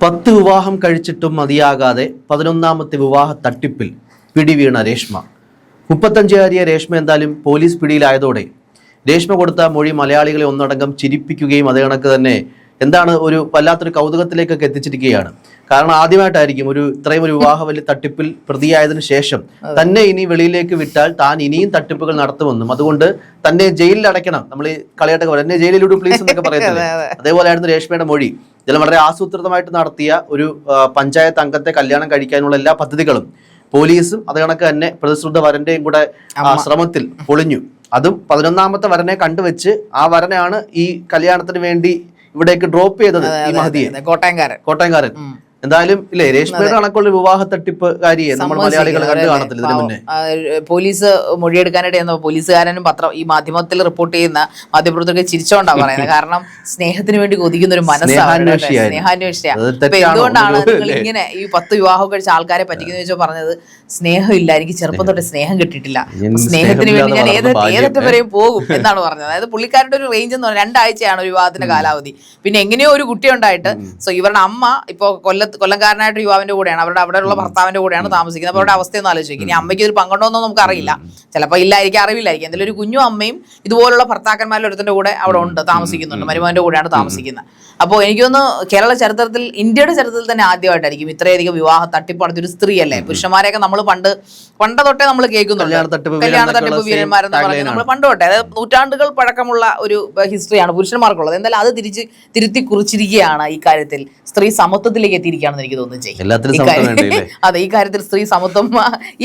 10 വിവാഹം കഴിച്ചിട്ടും മതിയാകാതെ 11ാമത്തെ വിവാഹ തട്ടിപ്പിൽ പിടിവീണ രേഷ്മ. 35-കാരിയ രേഷ്മ എന്തായാലും പോലീസ് പിടിയിലായതോടെ രേഷ്മ കൊടുത്ത മൊഴി മലയാളികളെ ഒന്നടങ്കം ചിരിപ്പിക്കുകയും അതേ കണക്ക് തന്നെ എന്താണ് ഒരു വല്ലാത്തൊരു കൗതുകത്തിലേക്കൊക്കെ എത്തിച്ചിരിക്കുകയാണ്. കാരണം ആദ്യമായിട്ടായിരിക്കും ഇത്രയും ഒരു വിവാഹ വലിയ തട്ടിപ്പിൽ പ്രതിയായതിനു ശേഷം തന്നെ ഇനി വെളിയിലേക്ക് വിട്ടാൽ താൻ ഇനിയും തട്ടിപ്പുകൾ നടത്തുമെന്നും അതുകൊണ്ട് തന്നെ ജയിലിൽ അടയ്ക്കണം, നമ്മൾ ഈ കളിയാട്ടൊക്കെ പറയും എന്നെ ജയിലിലൂടെ പ്ലീസ് എന്നൊക്കെ പറയത്തില്ലേ, അതേപോലെയായിരുന്നു രേഷ്മയുടെ മൊഴി. ഇതിൽ വളരെ ആസൂത്രിതമായിട്ട് നടത്തിയ ഒരു പഞ്ചായത്ത് അംഗത്തെ കല്യാണം കഴിക്കാനുള്ള എല്ലാ പദ്ധതികളും പോലീസും അത് കണക്ക് തന്നെ പ്രതിശ്രുത വരന്റെയും കൂടെ ശ്രമത്തിൽ പൊളിഞ്ഞു. അതും 11ാമത്തെ വരനെ കണ്ടുവച്ച് ആ വരനാണ് ഈ കല്യാണത്തിന് വേണ്ടി ഇവിടേക്ക് ഡ്രോപ്പ് ചെയ്തത് ഈ മഹദിയെ, കോട്ടയംകാരൻ. എന്തായാലും ഇല്ലേ, രേഷ്മയുടെ കണക്കുള്ള വിവാഹ തട്ടിപ്പ് കാര്യയെ നമ്മൾ മലയാളികൾ കണ്ടു കാണത്തില്ല ഇതിനു മുന്നേ. പോലീസ് മൊഴിയെടുക്കാനായിട്ട് പോലീസുകാരനും ഈ മാധ്യമത്തിൽ റിപ്പോർട്ട് ചെയ്യുന്ന മാധ്യമപ്രവർത്തകർക്ക് ചിരിച്ചോണ്ടാ പറയുന്നത്. കാരണം സ്നേഹത്തിന് വേണ്ടി കൊതിക്കുന്ന ഒരു മനസ്സാണ്, സ്നേഹാന്വേഷിയാണ്. എന്തുകൊണ്ടാണ് നിങ്ങൾ ഇങ്ങനെ ഈ 10 വിവാഹം കഴിച്ച ആൾക്കാരെ പറ്റിക്കുന്ന വെച്ചാൽ പറഞ്ഞത് സ്നേഹമില്ല, എനിക്ക് ചെറുപ്പം തൊട്ട് സ്നേഹം കിട്ടിയിട്ടില്ല, സ്നേഹത്തിന് വേണ്ടി ഞാൻ ഏതറ്റം വരെയും പോകും എന്നാണ് പറഞ്ഞത്. അതായത് പുള്ളിക്കാരുടെ ഒരു റേഞ്ച് എന്ന് പറഞ്ഞാൽ 2 ആഴ്ചയാണ് ഒരു വിവാഹത്തിന്റെ കാലാവധി. പിന്നെ എങ്ങനെയോ ഒരു കുട്ടി ഉണ്ടായിട്ട് ഇവരുടെ അമ്മ ഇപ്പൊ കൊല്ലംകാരനായിട്ട് യുവാവിന്റെ കൂടെയാണ്, അവിടെയുള്ള ഭർത്താവിന്റെ കൂടെയാണ് താമസിക്കുന്നത്. അപ്പോൾ അവരുടെ അവസ്ഥയൊന്നും ആലോചിക്കും. ഇനി അമ്മയ്ക്ക് ഇതിൽ പങ്കുണ്ടോന്നോ നമുക്ക് അറിയില്ല, ചിലപ്പോൾ ഇല്ലായിരിക്കും, അറിവില്ലായിരിക്കും. എന്തെങ്കിലും ഒരു കുഞ്ഞു അമ്മയും ഇതുപോലുള്ള ഭർത്താക്കന്മാരിൽ ഒരുത്തിന്റെ കൂടെ അവിടെ ഉണ്ട്, താമസിക്കുന്നുണ്ട്, മരുമകന്റെ കൂടെയാണ് താമസിക്കുന്നത്. അപ്പോൾ എനിക്കൊന്ന് കേരള ചരിത്രത്തിൽ, ഇന്ത്യയുടെ ചരിത്രത്തിൽ തന്നെ ആദ്യമായിട്ടായിരിക്കും ഇത്രയധികം വിവാഹ തട്ടിപ്പ് നടത്തിയ ഒരു സ്ത്രീ അല്ലേ. പുരുഷന്മാരെയൊക്കെ നമ്മൾ പണ്ട് തൊട്ടേ നമ്മൾ കേൾക്കുന്നുണ്ട്, കല്യാണ തട്ടിപ്പ് വീരന്മാരെന്ന് പറഞ്ഞ് നമ്മൾ പണ്ട് തൊട്ടേ, അതായത് നൂറ്റാണ്ടുകൾ പഴക്കമുള്ള ഒരു ഹിസ്റ്ററിയാണ് പുരുഷന്മാർക്കുള്ളത്. എന്തായാലും അത് തിരുത്തി കുറിച്ചിരിക്കുകയാണ് ഈ കാര്യത്തിൽ. സ്ത്രീ സമത്വത്തിലേക്ക് എത്തിയിരിക്കുകയാണെന്ന് എനിക്ക് തോന്നുന്നു. അതെ, ഈ കാര്യത്തിൽ സ്ത്രീ സമത്വം,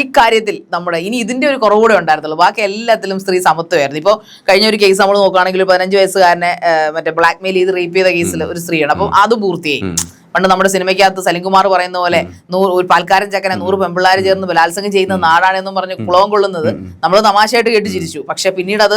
ഈ കാര്യത്തിൽ നമ്മുടെ ഇനി ഇതിന്റെ ഒരു കുറവുകൂടെ ഉണ്ടായിരുന്നുള്ളൂ. ബാക്കി എല്ലാത്തിലും സ്ത്രീ സമത്വമായിരുന്നു. ഇപ്പോൾ കഴിഞ്ഞ ഒരു കേസ് നമ്മൾ നോക്കുകയാണെങ്കിൽ 15 വയസ്സുകാരനെ മറ്റേ ബ്ലാക്ക് മെയിൽ ചെയ്ത് റേപ്പ് ചെയ്ത കേസിൽ ഒരു സ്ത്രീയാണ്. അപ്പം അത് പൂർത്തിയായി. പണ്ട് നമ്മുടെ സിനിമയ്ക്കകത്ത് സലിംകുമാർ പറയുന്ന പോലെ ഒരു പാൽക്കാരൻ ചക്കനെ 100 പെമ്പിള്ളാർ ചേർന്ന് ബലാത്സംഗം ചെയ്യുന്ന നാടാണെന്നും പറഞ്ഞ് കുളവും കൊള്ളുന്നത് നമ്മൾ തമാശയായിട്ട് കേട്ട് ചിരിച്ചു. പക്ഷെ പിന്നീട് അത്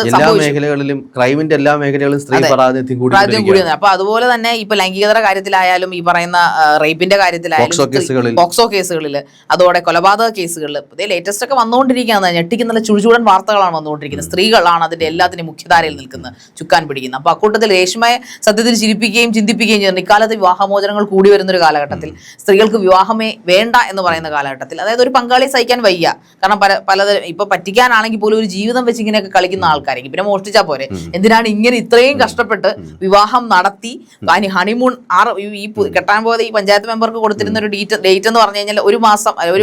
ക്രൈമിന്റെ എല്ലാ മേഖലകളിലും സ്ത്രീ പ്രാതിനിധ്യം കൂടിയത്. അപ്പൊ അതുപോലെ തന്നെ ഇപ്പൊ ലൈംഗികതയുടെ കാര്യത്തിലായാലും ഈ പറയുന്ന റേപ്പിന്റെ കാര്യത്തിലായാലും പോക്സോ കേസുകളിൽ, അതോടെ കൊലപാതക കേസുകളിൽ ഇതേ ലേറ്റസ്റ്റ് ഒക്കെ വന്നുകൊണ്ടിരിക്കുകയാണ്. ഞെട്ടിക്കുന്ന ചുഴുചൂടൻ വാർത്തകളാണ് വന്നുകൊണ്ടിരിക്കുന്നത്. സ്ത്രീകളാണ് അതിന്റെ എല്ലാത്തിനും മുഖ്യധാരയിൽ നിൽക്കുന്നത്, ചുക്കാൻ പിടിക്കുന്നത്. അപ്പൊ അക്കൂട്ടത്തിൽ രേഷ്മയെ സത്യത്തിൽ ചിരിപ്പിക്കുകയും ചിന്തിപ്പിക്കുകയും ചെയ്യുന്നത്. ഇക്കാലത്ത് വിവാഹമോചനങ്ങൾ കൂടി വരുന്നൊരു കാലഘട്ടത്തിൽ, സ്ത്രീകൾക്ക് വിവാഹമേ വേണ്ട എന്ന് പറയുന്ന കാലഘട്ടത്തിൽ, അതായത് ഒരു പങ്കാളി സഹിക്കാൻ വയ്യ. കാരണം പലതരം ഇപ്പൊ പറ്റിക്കാനാണെങ്കിൽ പോലും ഒരു ജീവിതം വെച്ച് ഇങ്ങനെയൊക്കെ കളിക്കുന്ന ആൾക്കാരെങ്കിൽ പിന്നെ മോഷ്ടിച്ചാൽ പോരെ, എന്തിനാണ് ഇങ്ങനെ ഇത്രയും കഷ്ടപ്പെട്ട് വിവാഹം നടത്തി ഹണിമൂൺ ഈ കെട്ടാൻ പോയത്. ഈ പഞ്ചായത്ത് മെമ്പർക്ക് കൊടുത്തിരുന്ന ഒരു ഡേറ്റ് എന്ന് പറഞ്ഞു കഴിഞ്ഞാൽ ഒരു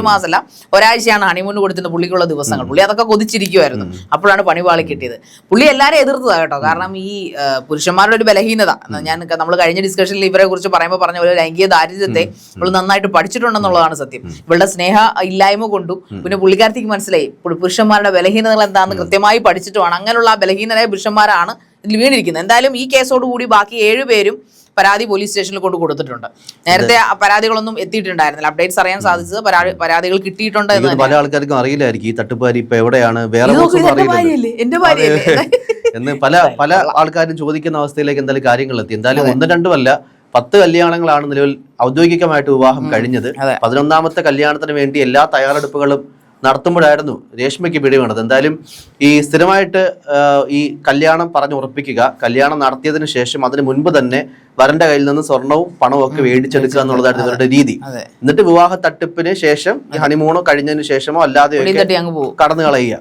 മാസമല്ല ഒരാഴ്ചയാണ് ഹണിമൂണിന് കൊടുത്തിരുന്ന പുള്ളിക്കുള്ള ദിവസങ്ങൾ. പുള്ളി അതൊക്കെ കൊതിച്ചിരിക്കുമായിരുന്നു. അപ്പോഴാണ് പണിപാളി കിട്ടിയത്. പുള്ളി എല്ലാവരും എതിർത്തതാണ് കേട്ടോ. കാരണം ഈ പുരുഷന്മാരുടെ ഒരു ബലഹീനത, നമ്മൾ കഴിഞ്ഞ ഡിസ്കഷനിൽ ഇവരെ കുറിച്ച് പറയുമ്പോൾ പറഞ്ഞ പോലെ ലൈംഗിക ദാരിദ്ര്യത്തെ ഇവള് നന്നായിട്ട് പഠിച്ചിട്ടുണ്ടെന്നുള്ളതാണ് സത്യം. ഇവളുടെ സ്നേഹ ഇല്ലായ്മ കൊണ്ടു പിന്നെ പുള്ളിക്കാരത്തേക്ക് മനസ്സിലായി പുരുഷന്മാരുടെ ബലഹീനതകൾ എന്താണെന്ന് കൃത്യമായി പഠിച്ചിട്ടുമാണ്. അങ്ങനെയുള്ള ആ ബലഹീനരായ പുരുഷന്മാരാണ് ഇതിൽ വീണിരിക്കുന്നത്. എന്തായാലും ഈ കേസോടുകൂടി ബാക്കി 7 പേരും പരാതി പോലീസ് സ്റ്റേഷനിൽ കൊണ്ടുകൊടുത്തിട്ടുണ്ട്. നേരത്തെ പരാതികളൊന്നും എത്തിയിട്ടുണ്ടായിരുന്നില്ല. അപ്ഡേറ്റ്സ് അറിയാൻ സാധിച്ചത് പരാതികൾ കിട്ടിയിട്ടുണ്ട് പല ആൾക്കാർക്കും അറിയില്ലായിരിക്കും. ഈ തട്ടുപാരി ഇപ്പൊ എവിടെയാണ്, വേറെ എന്ന് പല ആൾക്കാരും ചോദിക്കുന്ന അവസ്ഥയിലേക്ക് എന്തായാലും കാര്യങ്ങൾ എത്തി. എന്തായാലും 1-2 അല്ല 10 കല്യാണങ്ങളാണ് നിലവിൽ ഔദ്യോഗികമായിട്ട് വിവാഹം കഴിഞ്ഞത്. 11ാമത്തെ കല്യാണത്തിന് വേണ്ടി എല്ലാ തയ്യാറെടുപ്പുകളും നടത്തുമ്പോഴായിരുന്നു രേഷ്മയ്ക്ക് പിടിവീണത്. എന്തായാലും ഈ സ്ഥിരമായിട്ട് ഈ കല്യാണം പറഞ്ഞുറപ്പിക്കുക, കല്യാണം നടത്തിയതിനു ശേഷം അതിന് മുൻപ് തന്നെ വരന്റെ കയ്യിൽ നിന്ന് സ്വർണവും പണവും ഒക്കെ മേടിച്ചെടുക്കുക എന്നുള്ളതായിരുന്നു ഇവരുടെ രീതി. എന്നിട്ട് വിവാഹ തട്ടിപ്പിന് ശേഷം ഹണിമൂണോ കഴിഞ്ഞതിന് ശേഷമോ അല്ലാതെ കടന്നു കളയുക.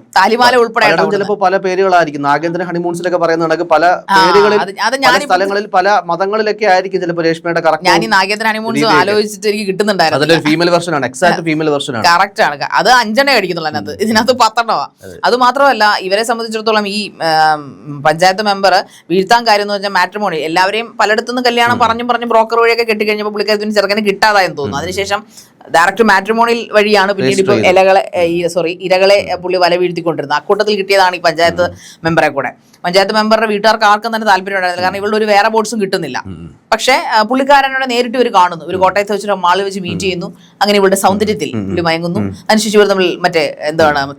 ചിലപ്പോൾ പല പേരുകളായിരിക്കും. നാഗേന്ദ്രൻ ഹണിമൂൺസിലൊക്കെ പറയുന്ന കണക്ക് പല പേരുകളിൽ പല സ്ഥലങ്ങളിൽ പല മതങ്ങളിലൊക്കെ ആയിരിക്കും ചിലപ്പോൾ രേഷ്മയുടെ കറക്റ്റ് ഫീമെയിൽ വെർഷൻ ആണ്, എക്സാക്ട് ഫീമെയിൽ വെർഷൻ ആണ്. കറക്റ്റ് ആണ്. അത് 5 അടിക്കുന്നുള്ളൂ അതിനകത്ത്, ഇതിനകത്ത് 10 അത് മാത്രമല്ല ഇവരെ സംബന്ധിച്ചിടത്തോളം ഈ പഞ്ചായത്ത് മെമ്പർ വീഴ്ത്താൻ കാര്യം എന്ന് വെച്ചാൽ മാട്രിമോണി എല്ലാവരെയും പലയിടത്തുനിന്ന് കല്യാണം പറഞ്ഞ് ബ്രോക്കർ വഴിയൊക്കെ കെട്ടിക്കഴിഞ്ഞപ്പോൾ പുള്ളിക്കാരത്തിന് ചെറുക്കനെ കിട്ടാതായെന്ന് തോന്നുന്നു. അതിനുശേഷം ഡയറക്റ്റ് മാട്രിമോണിയൽ വഴിയാണ് പിന്നീട് ഇപ്പോൾ ഇരകളെ പുള്ളി വല വീഴ്ത്തിക്കൊണ്ടിരുന്നത്. അക്കൂട്ടത്തിൽ കിട്ടിയതാണ് ഈ പഞ്ചായത്ത് മെമ്പറെ കൂടെ. പഞ്ചായത്ത് മെമ്പറുടെ വീട്ടുകാർക്ക് ആർക്കും തന്നെ താല്പര്യം ഉണ്ടായിരുന്നില്ല. കാരണം ഇവളുടെ ഒരു വേറെ ബോർഡ്സും കിട്ടുന്നില്ല. പക്ഷേ പുള്ളിക്കാരനോട് നേരിട്ട് ഇവർ കാണുന്നു. ഇവർ കോട്ടയത്ത് വെച്ചൊരു മാളിൽ വെച്ച് മീറ്റ് ചെയ്യുന്നു. അങ്ങനെ ഇവളുടെ സൗന്ദര്യത്തിൽ പുള്ളി മയങ്ങുന്നു. അതിനുശേഷം ഇവർ തമ്മിൽ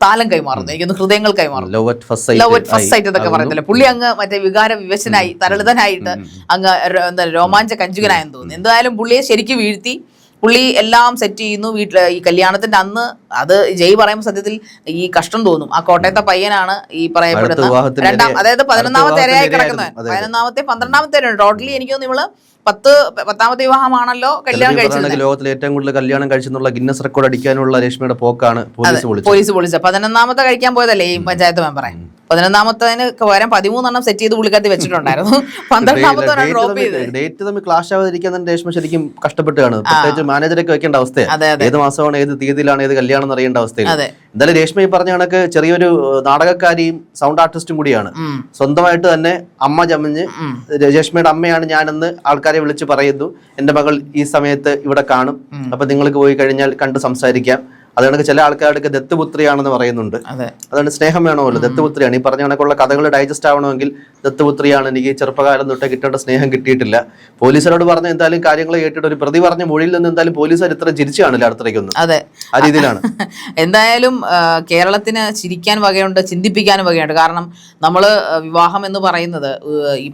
താലം കൈമാറുന്നു. എനിക്കൊന്ന് ഹൃദയങ്ങൾ കൈമാറുന്നു. ലവ് അറ്റ് ഫസ്റ്റ് സൈറ്റ് എന്നൊക്കെ പറയുന്നില്ല. പുള്ളി അങ്ങ് വികാര വിവശനായി തരളിതനായിട്ട് അങ്ങ് രോമാഞ്ച കഞ്ചുകനായെന്ന് തോന്നുന്നു. എന്തായാലും പുള്ളിയെ ശരിക്കും വീഴ്ത്തി പുള്ളി എല്ലാം സെറ്റ് ചെയ്യുന്നു. ഈ കല്യാണത്തിന്റെ അന്ന് അത് ജയ് പറയുമ്പോൾ സത്യത്തിൽ ഈ കഷ്ടം തോന്നും. ആ കോട്ടയത്തെ പയ്യനാണ് ഈ പറയപ്പെടുന്ന അതായത് 11ാമത്തെ ഇരയായി കിടക്കുന്നത്. 11ാമത്തെ 12ാമത്തെ ടോട്ടലി എനിക്ക് തോന്നുന്നു ഇവള് പത്താമത്തെ വിവാഹമാണല്ലോ കല്യാണം കഴിച്ചത്. ലോകത്തിൽ ഏറ്റവും കൂടുതൽ കല്യാണം കഴിച്ചെന്നുള്ള ഗിന്നസ് റെക്കോർഡ് അടിക്കാനുള്ള രേഷ്മയുടെ പോക്കാണ് പോലീസ് വിളിച്ചത്. 11ാമത്തെ കഴിക്കാൻ പോയതല്ലേ ഈ പഞ്ചായത്ത് മെമ്പറെ. 11ാമത്തേന് പകരം 13 സെറ്റ് ചെയ്ത് പുള്ളിക്കകത്ത് വെച്ചിട്ടുണ്ടായിരുന്നു. 12ാമത്തെ ഡ്രോപ്പ് ചെയ്ത് ഡേറ്റ് തമ്മിൽ ക്ലാഷ് ആവാതിരിക്കാൻ തന്നെ രേഷ്മ ശരിക്കും കഷ്ടപ്പെട്ടാണ്. പ്രത്യേകിച്ച് മാനേജറൊക്കെ വെക്കേണ്ട അവസ്ഥയാണ്. ഏത് മാസമാണ്, ഏത് തീയതിയിലാണ്, ഏത് കല്യാണം എന്ന് അറിയേണ്ട അവസ്ഥയിൽ. എന്തായാലും രേഷ്മ ഈ പറഞ്ഞ കണക്ക് ചെറിയൊരു നാടകക്കാരിയും സൗണ്ട് ആർട്ടിസ്റ്റും കൂടിയാണ്. സ്വന്തമായിട്ട് തന്നെ അമ്മ ചമഞ്ഞ് രേഷ്മയുടെ അമ്മയാണ് ഞാനെന്ന് ആൾക്കാരെ വിളിച്ച് പറയുന്നു. എന്റെ മകൾ ഈ സമയത്ത് ഇവിടെ കാണും, അപ്പൊ നിങ്ങൾക്ക് പോയി കഴിഞ്ഞാൽ കണ്ട് സംസാരിക്കാം. അതുകൊണ്ട് ചില ആൾക്കാർക്ക് ദത്തുപുത്രിയാണെന്ന് പറയുന്നുണ്ട്. അതുകൊണ്ട് സ്നേഹം വേണമല്ലോ, ദത്തുപുത്രിയാണ്. ഈ പറഞ്ഞ കണക്കുള്ള കഥകൾ ഡൈജസ്റ്റ് ആവണമെങ്കിൽ ദത്തുപുത്രിയാണ്. എനിക്ക് ചെറുപ്പകാലം തൊട്ടേ കിട്ടേണ്ട സ്നേഹം കിട്ടിയിട്ടില്ല. പോലീസിനോട് പറഞ്ഞ എന്തായാലും കാര്യങ്ങൾ കേട്ടിട്ട് ഒരു പ്രതി പറഞ്ഞ മൊഴിയിൽ നിന്ന് എന്തായാലും പോലീസുകാർ ഇത്ര ചിരിച്ചു കാണില്ല അടുത്തേക്കൊന്നും. അതെ, ആ രീതിയിലാണ്. എന്തായാലും കേരളത്തിന് ചിരിക്കാൻ വകയുണ്ട്, ചിന്തിപ്പിക്കാനും വകയുണ്ട്. കാരണം നമ്മള് വിവാഹം എന്ന് പറയുന്നത് ഈ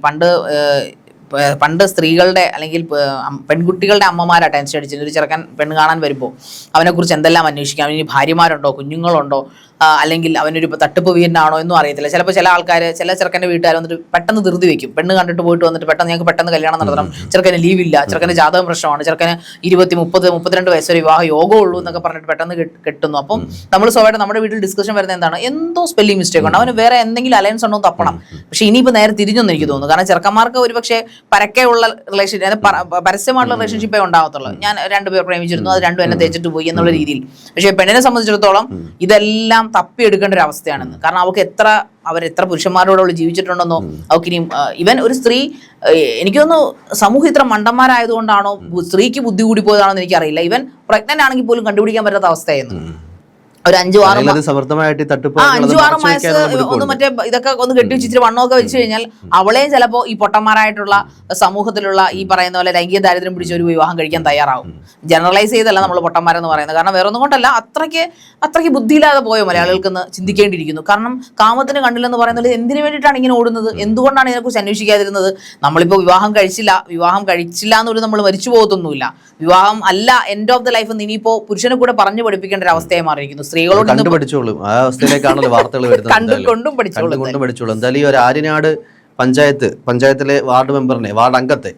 പണ്ട് സ്ത്രീകളുടെ അല്ലെങ്കിൽ പെൺകുട്ടികളുടെ അമ്മമാരാ ടെൻഷൻ അടിച്ചത്. ഒരു ചെറുക്കൻ പെണ്ണ് കാണാൻ വരുമ്പോൾ അവനെക്കുറിച്ച് എന്തെല്ലാം അന്വേഷിക്കാം, ഇനി ഭാര്യമാരുണ്ടോ, കുഞ്ഞുങ്ങളുണ്ടോ, അല്ലെങ്കിൽ അവനൊരു തട്ടിപ്പ് വീരനാണോ എന്നും അറിയത്തില്ല. ചിലപ്പോൾ ചില ആൾക്കാർ, ചില ചെറുക്കൻ്റെ വീട്ടുകാർ വന്നിട്ട് പെട്ടെന്ന് ധൃതി വെക്കും. പെണ്ണ് കണ്ടിട്ട് പോയിട്ട് വന്നിട്ട് പെട്ടെന്ന് ഞങ്ങൾക്ക് പെട്ടെന്ന് കല്യാണം നടത്തണം, ചെറുക്കന് ലീവില്ല, ചെറുക്കന് ജാതകം പ്രശ്നമാണ്, ചെറുക്കന് 20, 30, 32 വയസ്സ് വരെ വിവാഹ യോഗമുള്ളൂ എന്നൊക്കെ പറഞ്ഞിട്ട് പെട്ടെന്ന് കെട്ടുന്നു. അപ്പം നമ്മൾ സ്വാഭാവികമായിട്ട് നമ്മുടെ വീട്ടിൽ ഡിസ്കഷൻ വരുന്നത് എന്താണ്, എന്തോ സ്പെല്ലിംഗ് മിസ്റ്റേക്ക് ഉണ്ട്, അവന് വേറെ എന്തെങ്കിലും അലയൻസ് ഉണ്ടോ തപ്പണം. പക്ഷെ ഇനിയിപ്പോൾ നേരെ തിരിഞ്ഞൊന്നും എനിക്ക് തോന്നുന്നു. കാരണം ചെറുക്കന്മാർക്ക് ഒരു പക്ഷേ പരക്കെയുള്ള റിലേഷൻഷിപ്പ്, അതായത് പരസ്യമായിട്ടുള്ള റിലേഷൻഷിപ്പേ ഉണ്ടാവത്തുള്ളൂ. ഞാൻ 2 പേർ പ്രേമിച്ചിരുന്നു, അത് 2 എന്നെ തേച്ചിട്ട് പോയി എന്നുള്ള രീതിയിൽ. പക്ഷേ പെണ്ണിനെ സംബന്ധിച്ചിടത്തോളം ഇതെല്ലാം തപ്പിയെടുക്കേണ്ട ഒരു അവസ്ഥയാണെന്ന്. കാരണം അവരെത്ര പുരുഷന്മാരോട് അവൾ ജീവിച്ചിട്ടുണ്ടെന്നോ അവക്കിനിയും ഇവൻ ഒരു സ്ത്രീ, എനിക്ക് തോന്നുന്നു സമൂഹം ഇത്ര മണ്ടന്മാരായതുകൊണ്ടാണോ സ്ത്രീക്ക് ബുദ്ധി കൂടി പോയതാണോ എന്ന് എനിക്കറിയില്ല. ഇവൻ പ്രഗ്നന്റ് ആണെങ്കിൽ പോലും കണ്ടുപിടിക്കാൻ പറ്റാത്ത അവസ്ഥയായിരുന്നു. ഒരു 5-6 വയസ്സ് ഒന്ന് മറ്റേ ഇതൊക്കെ ഒന്ന് കെട്ടിവെച്ചിട്ട് വണ്ണമൊക്കെ വെച്ച് കഴിഞ്ഞാൽ അവളെയും ചിലപ്പോൾ ഈ പൊട്ടന്മാരായിട്ടുള്ള സമൂഹത്തിലുള്ള ഈ പറയുന്ന പോലെ ലൈംഗിക ദാരിദ്ര്യം പിടിച്ച ഒരു വിവാഹം കഴിക്കാൻ തയ്യാറാവും. ജനറലൈസ് ചെയ്തല്ല നമ്മൾ പൊട്ടന്മാരെന്ന് പറയുന്നത്. കാരണം വേറെ ഒന്നും കൊണ്ടല്ല, അത്രയ്ക്ക് ബുദ്ധിയില്ലാതെ പോയോ മലയാളികൾക്കെന്ന് ചിന്തിക്കേണ്ടിയിരിക്കുന്നു. കാരണം കാമത്തിന് കണ്ടില്ലെന്ന് പറയുന്നത് എന്തിനു വേണ്ടിയിട്ടാണ് ഇങ്ങനെ ഓടുന്നത്, എന്തുകൊണ്ടാണ് ഇതിനെക്കുറിച്ച് അന്വേഷിക്കാതിരുന്നത്? നമ്മളിപ്പോൾ വിവാഹം കഴിച്ചില്ല എന്നൊരു നമ്മൾ മരിച്ചു പോകത്തൊന്നുമില്ല. വിവാഹം അല്ല എൻഡ് ഓഫ് ദ ലൈഫ് എന്ന് ഇനിയിപ്പോൾ പുരുഷനെ കൂടെ പറഞ്ഞു പഠിപ്പിക്കേണ്ട ഒരു അവസ്ഥയായി മാറിയിരിക്കുന്നു. സ്ത്രീകളോട് കണ്ടുപഠിച്ചോളും, ആ അവസ്ഥയിലേക്കാണല്ലോ വാർത്തകൾ വരുന്നത്. കണ്ടുകൊണ്ടും പഠിച്ചോളും. എന്തായാലും ഈ ഒരു ആര്യനാട് പഞ്ചായത്തിലെ വാർഡ് അംഗത്തെ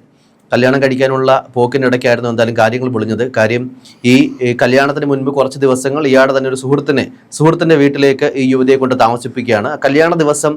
കല്യാണം കഴിക്കാനുള്ള പോക്കിനിടയ്ക്കായിരുന്നു എന്തായാലും കാര്യങ്ങൾ പൊളിഞ്ഞത്. കാര്യം ഈ കല്യാണത്തിന് മുൻപ് കുറച്ച് ദിവസങ്ങൾ ഇയാളുടെ തന്നെ ഒരു സുഹൃത്തിന്റെ വീട്ടിലേക്ക് ഈ യുവതിയെ കൊണ്ട് താമസിപ്പിക്കുകയാണ്. കല്യാണ ദിവസം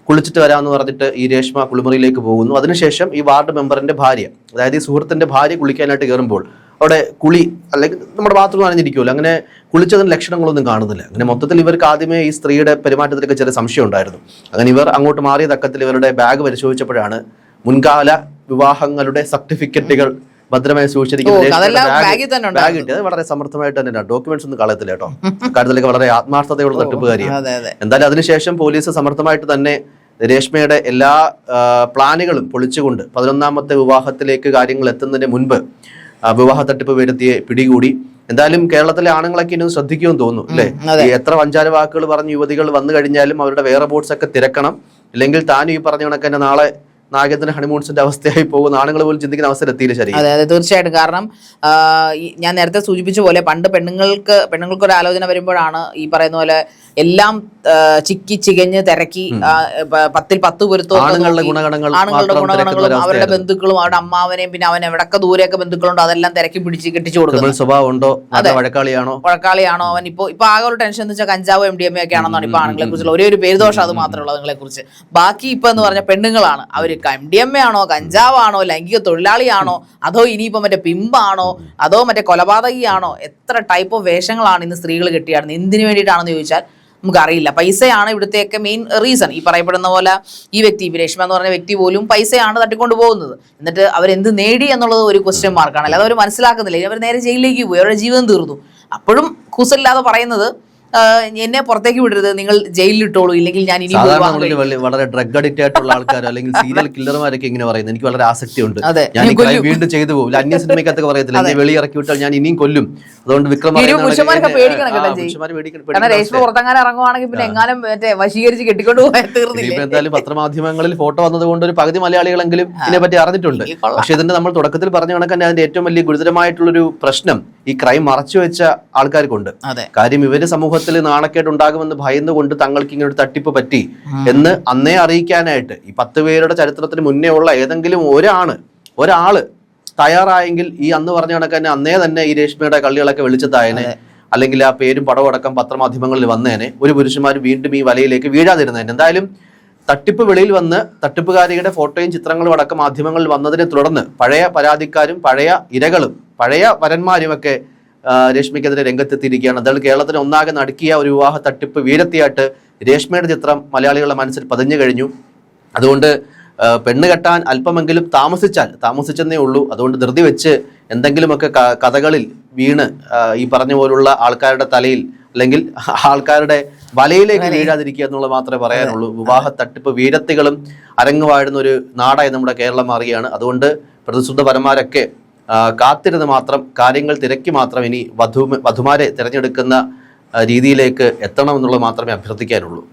കുളിച്ചിട്ട് വരാമെന്ന് പറഞ്ഞിട്ട് ഈ രേഷ്മ കുളിമുറിയിലേക്ക് പോകുന്നു. അതിനുശേഷം ഈ വാർഡ് മെമ്പറിന്റെ ഭാര്യ, അതായത് ഈ സുഹൃത്തിന്റെ ഭാര്യ കുളിക്കാനായിട്ട് കയറുമ്പോൾ അവിടെ കുളി അല്ലെങ്കിൽ നമ്മുടെ ബാത്റൂം നനഞ്ഞിരിക്കുമല്ലോ, അങ്ങനെ കുളിച്ചതിന് ലക്ഷണങ്ങളൊന്നും കാണുന്നില്ല. അങ്ങനെ മൊത്തത്തിൽ ഇവർക്ക് ആദ്യമേ ഈ സ്ത്രീയുടെ പെരുമാറ്റത്തിലൊക്കെ ചെറിയ സംശയം ഉണ്ടായിരുന്നു. അങ്ങനെ ഇവർ അങ്ങോട്ട് മാറിയ തക്കത്തിൽ ഇവരുടെ ബാഗ് പരിശോധിച്ചപ്പോഴാണ് മുൻകാല വിവാഹങ്ങളുടെ സർട്ടിഫിക്കറ്റുകൾ ഭദ്രമായി സൂക്ഷിച്ചിരിക്കുന്നത് ബാഗ് കിട്ടിയത്. വളരെ സമർത്ഥമായിട്ട് തന്നെ ഡോക്യുമെന്റ്സ് ഒന്നും കളയത്തില്ല കേട്ടോ. കാര്യത്തിലേക്ക് വളരെ ആത്മാർത്ഥതയുള്ള തട്ടിപ്പുകാരിയാണ്. എന്തായാലും അതിനുശേഷം പോലീസ് സമർത്ഥമായിട്ട് തന്നെ രേഷ്മയുടെ എല്ലാ പ്ലാനുകളും പൊളിച്ചുകൊണ്ട് 11ാമത്തെ വിവാഹത്തിലേക്ക് കാര്യങ്ങൾ എത്തുന്നതിന് മുൻപ് വിവാഹ തട്ടിപ്പ് വരുത്തിയെ പിടികൂടി. എന്തായാലും കേരളത്തിലെ ആണുങ്ങളൊക്കെ ഇനി ശ്രദ്ധിക്കുമെന്ന് തോന്നുന്നു അല്ലേ? എത്ര വഞ്ചാര വാക്കുകൾ പറഞ്ഞ് യുവതികൾ വന്നു കഴിഞ്ഞാലും അവരുടെ വേറെ ബോട്ട്സ് ഒക്കെ തിരക്കണം. ഇല്ലെങ്കിൽ താനും ഈ പറഞ്ഞ കണക്ക് തന്നെ നാളെ നാഗത്തിന് ഹണിമൂൺസിന്റെ അവസ്ഥയായി പോകുന്ന ആണുങ്ങൾ പോലും ചിന്തിക്കുന്ന അവസ്ഥ എത്തിയില്ല. ശരി, അതെ തീർച്ചയായിട്ടും. കാരണം ഞാൻ നേരത്തെ സൂചിപ്പിച്ച പോലെ പണ്ട് പെണ്ണുങ്ങൾക്ക് ഒരു ആലോചന വരുമ്പോഴാണ് ഈ പറയുന്ന പോലെ എല്ലാം ചിക്കി ചികഞ്ഞ് തിരക്കി 10ൽ 10 പൊരുത്തം ആണുങ്ങളുടെ ഗുണഗണങ്ങളും അവരുടെ ബന്ധുക്കളും അവരുടെ അമ്മാവനെയും പിന്നെ അവൻ എവിടൊക്കെ ദൂരെയൊക്കെ ബന്ധുക്കളുണ്ടോ അതെല്ലാം തിരക്കി പിടിച്ച് കെട്ടിച്ചു കൊടുക്കും. സ്വഭാവമുണ്ടോ, വഴക്കാളിയാണോ അവൻ ഇപ്പൊ ആകെ ഒരു ടെൻഷൻ എന്ന് വെച്ചാൽ കഞ്ചാവ് MDMA ഒക്കെ ആണെന്നാണ് ഇപ്പൊ ആണുങ്ങളെ കുറിച്ചുള്ള ഒരു പേരുദോഷം. അത് മാത്രമേ ഉള്ളൂ അതുങ്ങളെ കുറിച്ച്. ബാക്കി ഇപ്പൊ എന്ന് പറഞ്ഞ പെണ്ണുങ്ങളാണ്. അവര് MDMA ആണോ, കഞ്ചാവാണോ, ലൈംഗിക തൊഴിലാളിയാണോ, അതോ ഇനിയിപ്പോ മറ്റേ പിമ്പാണോ, അതോ മറ്റേ കൊലപാതകിയാണോ, എത്ര ടൈപ്പ് ഓഫ് വേഷങ്ങളാണ് ഇന്ന് സ്ത്രീകൾ കെട്ടിയാടുന്നത്. എന്തിനു വേണ്ടിയിട്ടാണെന്ന് ചോദിച്ചാൽ നമുക്കറിയില്ല. പൈസയാണ് ഇവിടുത്തെയൊക്കെ മെയിൻ റീസൺ. ഈ പറയപ്പെടുന്ന പോലെ ഈ വ്യക്തി രേഷ്മ എന്ന് പറഞ്ഞ വ്യക്തി പോലും പൈസയാണ് തട്ടിക്കൊണ്ട് പോകുന്നത്. എന്നിട്ട് അവരെന്ത് നേടി എന്നുള്ളത് ഒരു ക്വസ്റ്റ്യൻ മാർക്കാണ്. അല്ലാതെ അവർ മനസ്സിലാക്കുന്നില്ല. അവർ നേരെ ജയിലിലേക്ക് പോയി, അവരുടെ ജീവിതം തീർന്നു. അപ്പോഴും കൂസലില്ലാതെ പറയുന്നത് എന്നെ പുറത്തേക്ക് വിടരുത്, നിങ്ങൾ ജയിലിൽ ഇട്ടോളൂ, ഇല്ലെങ്കിൽ ഞാൻ ഇനി വളരെ ഡ്രഗ് അഡിക്റ്റ് ആയിട്ടുള്ള ആൾക്കാരോ അല്ലെങ്കിൽ സീരിയൽ കില്ലർമാരൊക്കെ ഇങ്ങനെ പറയുന്നത് എനിക്ക് വളരെ ആസക്തിയുണ്ട്. ഞാൻ വീണ്ടും ചെയ്തു പോകും. അന്യ സിനിമയ്ക്കകത്തൊക്കെ പറയത്തില്ല, എന്നെ വെളി ഇറക്കി വിട്ടാൽ ഞാൻ ഇനിയും കൊല്ലും. അതുകൊണ്ട് പുറത്തങ്ങനെ ഇറങ്ങുവാണെങ്കിൽ പിന്നെ എങ്ങാനും മറ്റേ വശീകരിച്ച് കെട്ടിക്കൊണ്ട് പോയാൽ തീർന്നില്ല. എന്തായാലും പത്രമാധ്യമങ്ങളിൽ ഫോട്ടോ വന്നത് കൊണ്ട് ഒരു പകുതി മലയാളികളെങ്കിലും ഇതിനെപ്പറ്റി അറിഞ്ഞിട്ടുണ്ട്. പക്ഷെ ഇതിന്റെ നമ്മൾ തുടക്കത്തിൽ പറഞ്ഞ കണക്ക് തന്നെ അതിന്റെ ഏറ്റവും വലിയ ഗുരുതരമായിട്ടുള്ളൊരു പ്രശ്നം ഈ ക്രൈം മറച്ചു വെച്ച ആൾക്കാർക്കുണ്ട്. കാര്യം ഇവര് സമൂഹത്തിൽ നാണക്കേട് ഉണ്ടാകുമെന്ന് ഭയന്നുകൊണ്ട് തങ്ങൾക്ക് ഇങ്ങനെ ഒരു തട്ടിപ്പ് പറ്റി എന്ന് അന്നേ അറിയിക്കാനായിട്ട് ഈ 10 പേരുടെ ചരിത്രത്തിന് മുന്നേ ഉള്ള ഏതെങ്കിലും ഒരാള് തയ്യാറായെങ്കിൽ ഈ അന്ന് പറഞ്ഞ കണക്ക് തന്നെ അന്നേ തന്നെ ഈ രേഷ്മയുടെ കള്ളികളൊക്കെ വെളിച്ചത്തായനെ, അല്ലെങ്കിൽ ആ പേരും പടവും അടക്കം പത്രമാധ്യമങ്ങളിൽ വന്നേനെ, ഒരു പുരുഷന്മാർ വീണ്ടും ഈ വലയിലേക്ക് വീഴാതിരുന്നേനെ. എന്തായാലും തട്ടിപ്പ് വെളിയിൽ വന്ന് തട്ടിപ്പുകാരിയുടെ ഫോട്ടോയും ചിത്രങ്ങളും അടക്കം മാധ്യമങ്ങളിൽ വന്നതിനെ തുടർന്ന് പഴയ പരാതിക്കാരും പഴയ ഇരകളും പഴയ വരന്മാരുമൊക്കെ രേഷ്മയ്ക്കെതിരെ രംഗത്തെത്തിയിരിക്കുകയാണ്. അതായത് കേരളത്തിന് ഒന്നാകെ നടുക്കിയ ഒരു വിവാഹ തട്ടിപ്പ് വീരത്തിയായിട്ട് രേഷ്മയുടെ ചിത്രം മലയാളികളുടെ മനസ്സിൽ പതിഞ്ഞു കഴിഞ്ഞു. അതുകൊണ്ട് പെണ്ണ് കെട്ടാൻ അല്പമെങ്കിലും താമസിച്ചെന്നേ ഉള്ളൂ. അതുകൊണ്ട് ധൃതി വെച്ച് എന്തെങ്കിലുമൊക്കെ കഥകളിൽ വീണ് ഈ പറഞ്ഞ പോലുള്ള ആൾക്കാരുടെ തലയിൽ അല്ലെങ്കിൽ ആൾക്കാരുടെ വലയിലേക്ക് വീഴാതിരിക്കുക എന്നുള്ളത് മാത്രമേ പറയാനുള്ളൂ. വിവാഹ തട്ടിപ്പ് വീരത്തികളും അരങ്ങുവാഴുന്ന ഒരു നാടായി നമ്മുടെ കേരളം മാറുകയാണ്. അതുകൊണ്ട് പ്രതിശുദ്ധപരന്മാരൊക്കെ കാത്തിരുന്ന് മാത്രം കാര്യങ്ങൾ തിരക്കി മാത്രം ഇനി വധുമാരെ തിരഞ്ഞെടുക്കുന്ന രീതിയിലേക്ക് എത്തണം എന്നുള്ളത് മാത്രമേ അഭ്യർത്ഥിക്കാനുള്ളൂ.